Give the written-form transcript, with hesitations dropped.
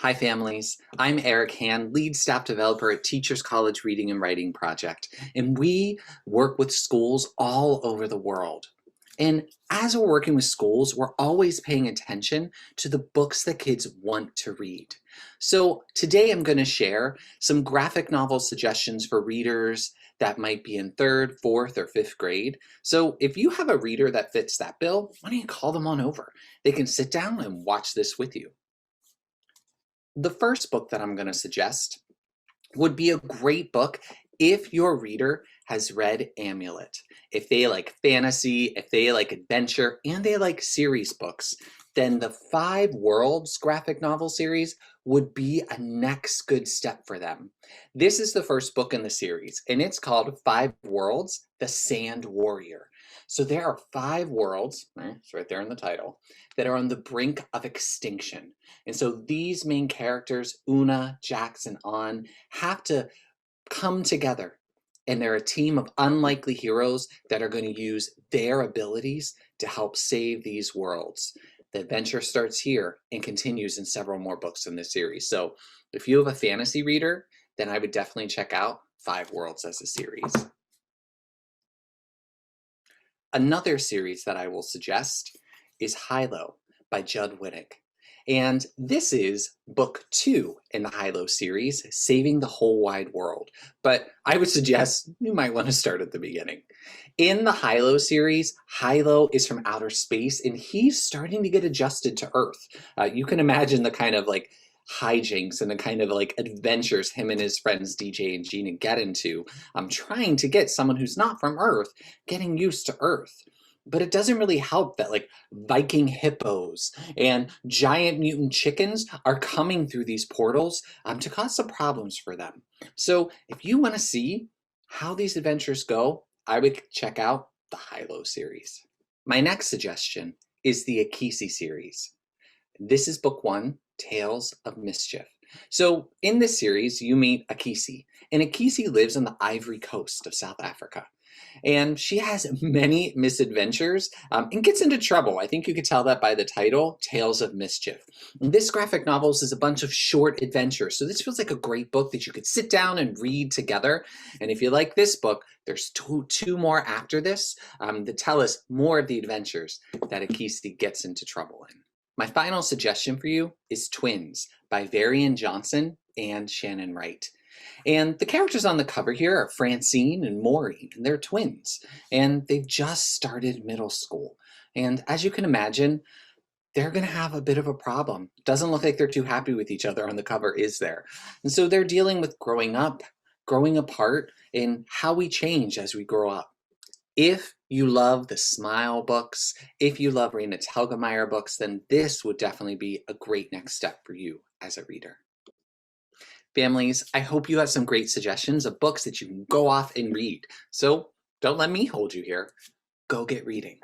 Hi families, I'm Eric Han, lead staff developer at Teachers College Reading and Writing Project, and we work with schools all over the world. And as we're working with schools, we're always paying attention to the books that kids want to read. So today I'm going to share some graphic novel suggestions for readers that might be in 3rd, 4th, or 5th grade. So if you have a reader that fits that bill, why don't you call them on over? They can sit down and watch this with you. The first book that I'm going to suggest would be a great book if your reader has read Amulet. If they like fantasy, if they like adventure, and they like series books, then the Five Worlds graphic novel series would be a next good step for them. This is the first book in the series, and it's called Five Worlds, The Sand Warrior. So there are 5 worlds, right, it's right there in the title, that are on the brink of extinction. And so these main characters, Una, Jax, and An, have to come together. And they're a team of unlikely heroes that are going to use their abilities to help save these worlds. The adventure starts here and continues in several more books in this series. So if you have a fantasy reader, then I would definitely check out Five Worlds as a series. Another series that I will suggest is Hilo by Judd Winick. And this is book 2 in the Hilo series, Saving the Whole Wide World. But I would suggest you might want to start at the beginning. In the Hilo series, Hilo is from outer space and he's starting to get adjusted to Earth. You can imagine the kind of like hijinks and the kind of like adventures him and his friends DJ and Gina get into. Trying to get someone who's not from Earth getting used to Earth. But it doesn't really help that like Viking hippos and giant mutant chickens are coming through these portals to cause some problems for them. So if you want to see how these adventures go, I would check out the Hilo series. My next suggestion is the Akisi series. This is book 1, Tales of Mischief. So in this series, you meet Akisi, and Akisi lives on the Ivory Coast of South Africa. And she has many misadventures and gets into trouble. I think you could tell that by the title, Tales of Mischief. And this graphic novel is a bunch of short adventures. So this feels like a great book that you could sit down and read together. And if you like this book, there's two more after this that tell us more of the adventures that Akisi gets into trouble in. My final suggestion for you is Twins by Varian Johnson and Shannon Wright. And the characters on the cover here are Francine and Maureen, and they're twins. And they've just started middle school. And as you can imagine, they're going to have a bit of a problem. Doesn't look like they're too happy with each other on the cover, is there? And so they're dealing with growing up, growing apart, and how we change as we grow up. If you love the Smile books, if you love Raina Telgemeier books, then this would definitely be a great next step for you as a reader. Families, I hope you have some great suggestions of books that you can go off and read. So don't let me hold you here. Go get reading.